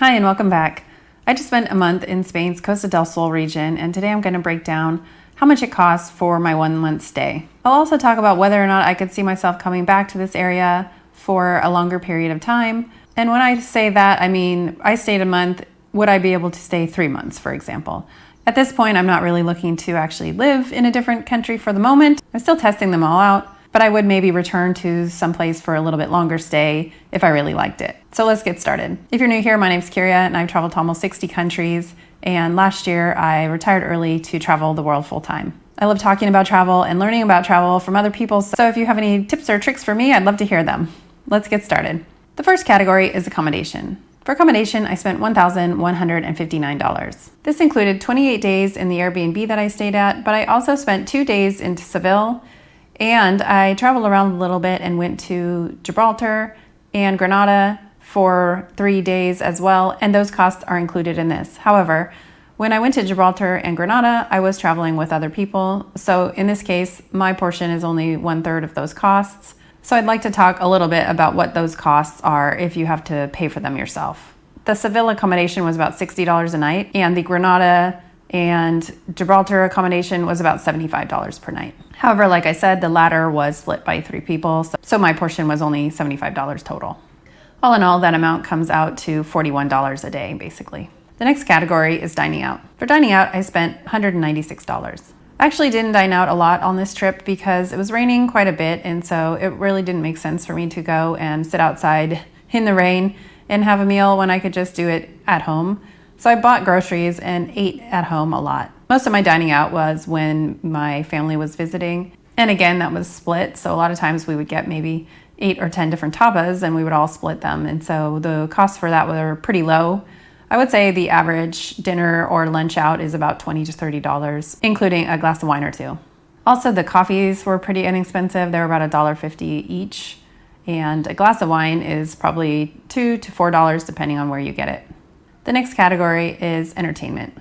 Hi and welcome back. I just spent a month in Spain's Costa del Sol region, and today I'm going to break down how much it costs for my 1 month stay. I'll also talk about whether or not I could see myself coming back to this area for a longer period of time. And when I say that, I mean I stayed a month. Would I be able to stay 3 months, for example? At this point, I'm not really looking to actually live in a different country for the moment. I'm still testing them all out, but I would maybe return to someplace for a little bit longer stay if I really liked it. So let's get started. If you're new here, my name's Kyria and I've traveled to almost 60 countries. And last year I retired early to travel the world full time. I love talking about travel and learning about travel from other people. So if you have any tips or tricks for me, I'd love to hear them. Let's get started. The first category is accommodation. For accommodation, I spent $1,159. This included 28 days in the Airbnb that I stayed at, but I also spent 2 days in Seville, and I traveled around a little bit and went to Gibraltar and Granada for 3 days as well, and those costs are included in this. However, when I went to Gibraltar and Granada, I was traveling with other people, so in this case, my portion is only 1/3 of those costs. So I'd like to talk a little bit about what those costs are if you have to pay for them yourself. The Seville accommodation was about $60 a night, and the Granada and Gibraltar accommodation was about $75 per night. However, like I said, the latter was split by 3 people, so my portion was only $75 total. All in all, that amount comes out to $41 a day, basically. The next category is dining out. For dining out, I spent $196. I actually didn't dine out a lot on this trip because it was raining quite a bit, and so it really didn't make sense for me to go and sit outside in the rain and have a meal when I could just do it at home. So I bought groceries and ate at home a lot. Most of my dining out was when my family was visiting, and again, that was split, so a lot of times we would get maybe 8 or 10 different tapas and we would all split them, and so the costs for that were pretty low. I would say the average dinner or lunch out is about $20 to $30, including a glass of wine or 2. Also, the coffees were pretty inexpensive. They were about $1.50 each, and a glass of wine is probably $2 to $4 depending on where you get it. The next category is entertainment.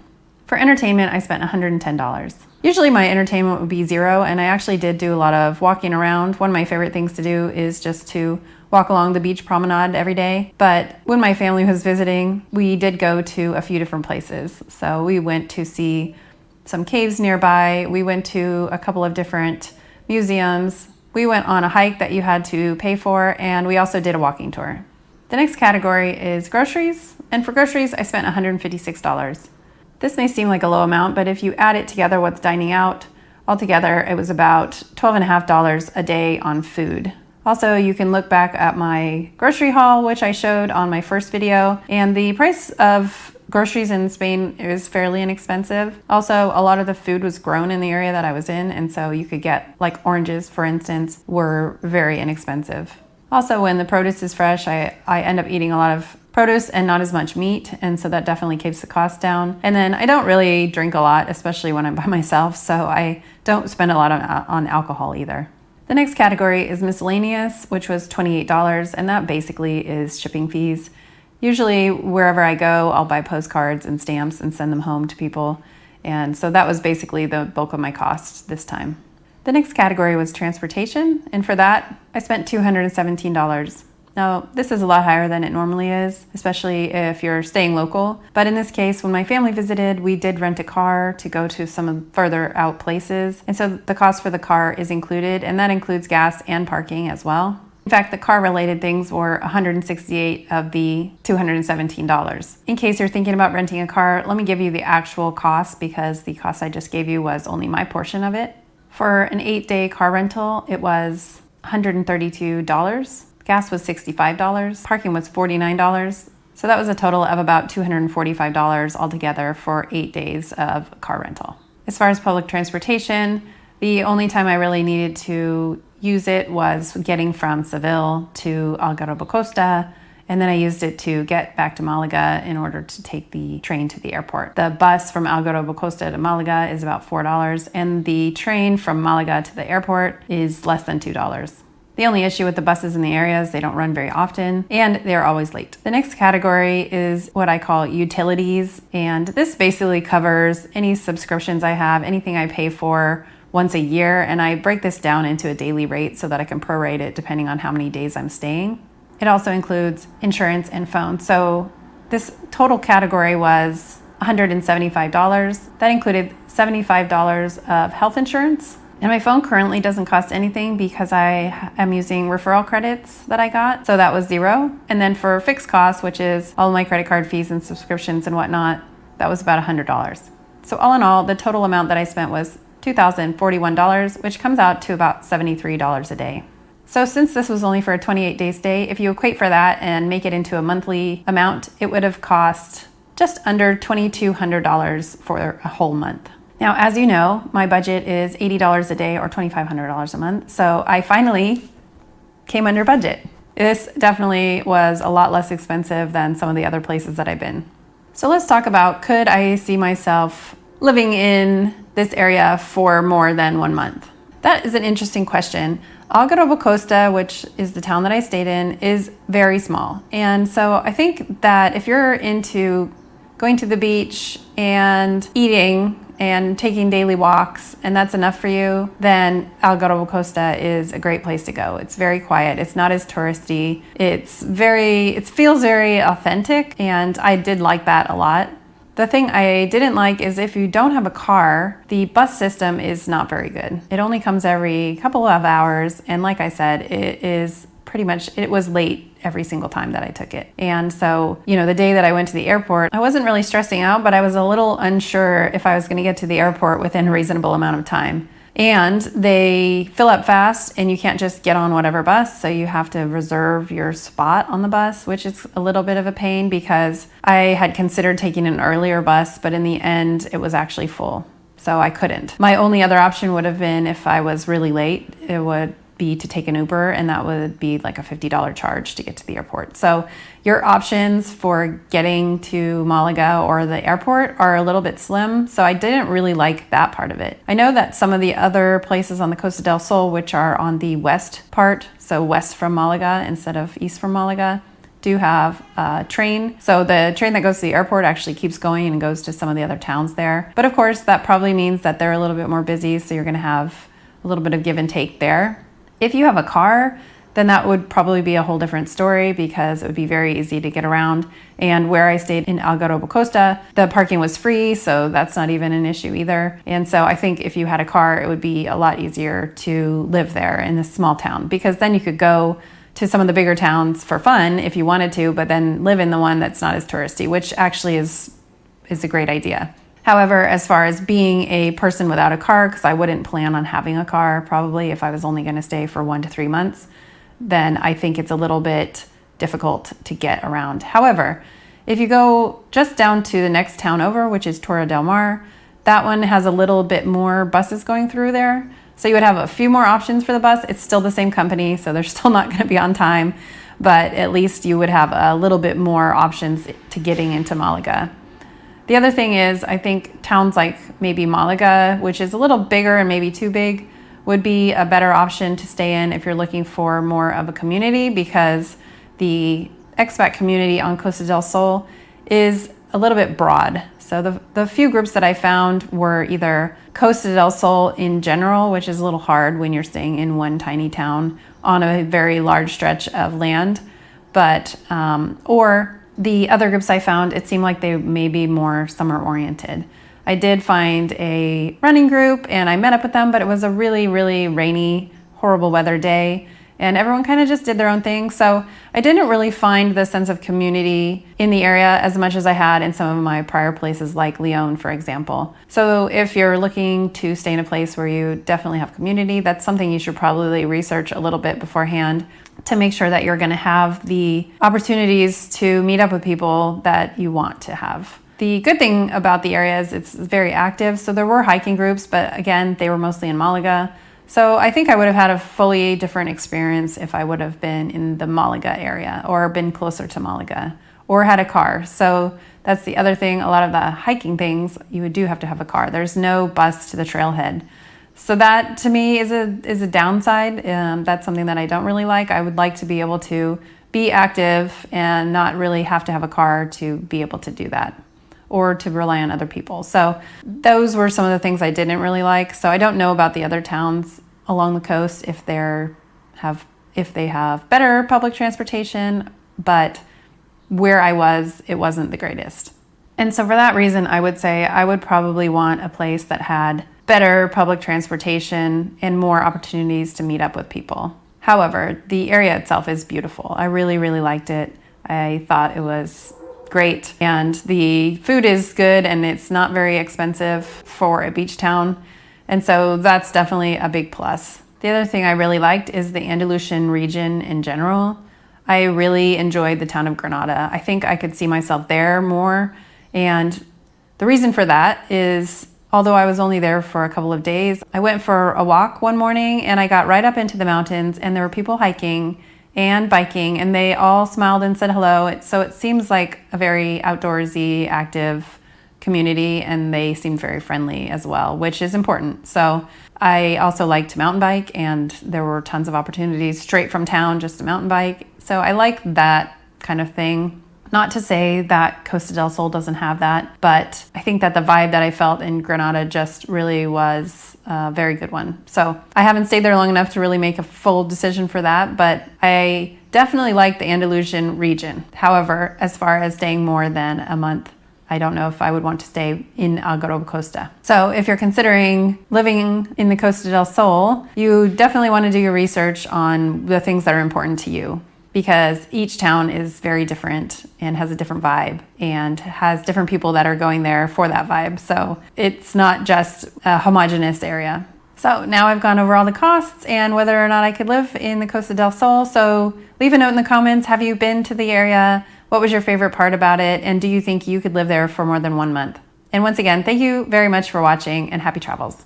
For entertainment, I spent $110. Usually my entertainment would be $0, and I actually did do a lot of walking around. One of my favorite things to do is just to walk along the beach promenade every day. But when my family was visiting, we did go to a few different places. So we went to see some caves nearby. We went to a couple of different museums. We went on a hike that you had to pay for, and we also did a walking tour. The next category is groceries, and for groceries, I spent $156. This may seem like a low amount, but if you add it together with dining out, altogether it was about $12.50 a day on food. Also, you can look back at my grocery haul, which I showed on my first video, and the price of groceries in Spain is fairly inexpensive. Also, a lot of the food was grown in the area that I was in, and so you could get, like oranges, for instance, were very inexpensive. Also, when the produce is fresh, I end up eating a lot of produce and not as much meat, and so that definitely keeps the cost down. And then I don't really drink a lot, especially when I'm by myself, so I don't spend a lot on alcohol either. The next category is miscellaneous, which was $28, and that basically is shipping fees. Usually wherever I go, I'll buy postcards and stamps and send them home to people, and so that was basically the bulk of my costs this time. The next category was transportation, and for that, I spent $217. Now, this is a lot higher than it normally is, especially if you're staying local. But in this case, when my family visited, we did rent a car to go to some further out places. And so the cost for the car is included, and that includes gas and parking as well. In fact, the car-related things were $168 of the $217. In case you're thinking about renting a car, let me give you the actual cost because the cost I just gave you was only my portion of it. For an 8-day car rental, it was $132. Gas was $65, parking was $49, so that was a total of about $245 altogether for 8 days of car rental. As far as public transportation, the only time I really needed to use it was getting from Seville to Algarrobo Costa, and then I used it to get back to Malaga in order to take the train to the airport. The bus from Algarrobo Costa to Malaga is about $4, and the train from Malaga to the airport is less than $2. The only issue with the buses in the area is they don't run very often and they're always late. The next category is what I call utilities, and this basically covers any subscriptions I have, anything I pay for once a year, and I break this down into a daily rate so that I can prorate it depending on how many days I'm staying. It also includes insurance and phone. So This total category was $175. That included $75 of health insurance. And my phone currently doesn't cost anything because I am using referral credits that I got. So that was $0. And then for fixed costs, which is all my credit card fees and subscriptions and whatnot, that was about $100. So all in all, the total amount that I spent was $2,041, which comes out to about $73 a day. So since this was only for a 28-day stay, if you equate for that and make it into a monthly amount, it would have cost just under $2,200 for a whole month. Now, as you know, my budget is $80 a day or $2,500 a month. So I finally came under budget. This definitely was a lot less expensive than some of the other places that I've been. So let's talk about, could I see myself living in this area for more than 1 month? That is an interesting question. Algarrobo Costa, which is the town that I stayed in, is very small. And so I think that if you're into going to the beach and eating and taking daily walks, and that's enough for you, then Algarrobo Costa is a great place to go. It's very quiet. It's not as touristy. It feels very authentic, and I did like that a lot. The thing I didn't like is if you don't have a car, the bus system is not very good. It only comes every couple of hours, and like I said, it was late every single time that I took it. And so, the day that I went to the airport, I wasn't really stressing out, but I was a little unsure if I was going to get to the airport within a reasonable amount of time. And they fill up fast, and you can't just get on whatever bus, so you have to reserve your spot on the bus, which is a little bit of a pain because I had considered taking an earlier bus, but in the end, it was actually full, so I couldn't. My only other option would have been, if I was really late, it would be to take an Uber, and that would be like a $50 charge to get to the airport. So your options for getting to Malaga or the airport are a little bit slim, so I didn't really like that part of it. I know that some of the other places on the Costa del Sol, which are on the west part, so west from Malaga instead of east from Malaga, do have a train. So the train that goes to the airport actually keeps going and goes to some of the other towns there. But of course, that probably means that they're a little bit more busy, so you're gonna have a little bit of give and take there. If you have a car, then that would probably be a whole different story because it would be very easy to get around. And where I stayed in Algarrobo Costa, the parking was free, so that's not even an issue either. And so I think if you had a car, it would be a lot easier to live there in this small town, because then you could go to some of the bigger towns for fun if you wanted to, but then live in the one that's not as touristy, which actually is a great idea. However, as far as being a person without a car, because I wouldn't plan on having a car probably if I was only going to stay for 1 to 3 months, then I think it's a little bit difficult to get around. However, if you go just down to the next town over, which is Torre del Mar, that one has a little bit more buses going through there. So you would have a few more options for the bus. It's still the same company, so they're still not going to be on time, but at least you would have a little bit more options to getting into Malaga. The other thing is, I think towns like maybe Malaga, which is a little bigger and maybe too big, would be a better option to stay in if you're looking for more of a community, because the expat community on Costa del Sol is a little bit broad. So the few groups that I found were either Costa del Sol in general, which is a little hard when you're staying in one tiny town on a very large stretch of land, but or the other groups I found, it seemed like they may be more summer oriented. I did find a running group and I met up with them, but it was a really, really rainy, horrible weather day, and everyone kind of just did their own thing. So I didn't really find the sense of community in the area as much as I had in some of my prior places like Lyon, for example. So if you're looking to stay in a place where you definitely have community, that's something you should probably research a little bit beforehand to make sure that you're going to have the opportunities to meet up with people that you want to have. The good thing about the area is it's very active. So there were hiking groups, but again, they were mostly in Malaga. So I think I would have had a fully different experience if I would have been in the Malaga area or been closer to Malaga or had a car. So that's the other thing. A lot of the hiking things, you do have to have a car. There's no bus to the trailhead. So that to me is a downside. That's something that I don't really like. I would like to be able to be active and not really have to have a car to be able to do that, or to rely on other people. So those were some of the things I didn't really like. So I don't know about the other towns along the coast if they have better public transportation, but where I was, it wasn't the greatest. And so for that reason, I would say I would probably want a place that had better public transportation and more opportunities to meet up with people. However, the area itself is beautiful. I really, really liked it. I thought it was great, and the food is good, and it's not very expensive for a beach town. And so that's definitely a big plus. The other thing I really liked is the Andalusian region in general. I really enjoyed the town of Granada. I think I could see myself there more. And the reason for that is, although I was only there for a couple of days, I went for a walk one morning and I got right up into the mountains, and there were people hiking and biking, and they all smiled and said hello. So it seems like a very outdoorsy, active community, and they seemed very friendly as well, which is important. So I also like to mountain bike, and there were tons of opportunities straight from town just to mountain bike. So I like that kind of thing. Not to say that Costa del Sol doesn't have that, but I think that the vibe that I felt in Granada just really was a very good one. So I haven't stayed there long enough to really make a full decision for that, but I definitely like the Andalusian region. However, as far as staying more than a month, I don't know if I would want to stay in Algarrobo Costa. So if you're considering living in the Costa del Sol, you definitely want to do your research on the things that are important to you, because each town is very different and has a different vibe and has different people that are going there for that vibe. So it's not just a homogeneous area. So now I've gone over all the costs and whether or not I could live in the Costa del Sol. So leave a note in the comments. Have you been to the area? What was your favorite part about it? And do you think you could live there for more than 1 month? And once again, thank you very much for watching, and happy travels.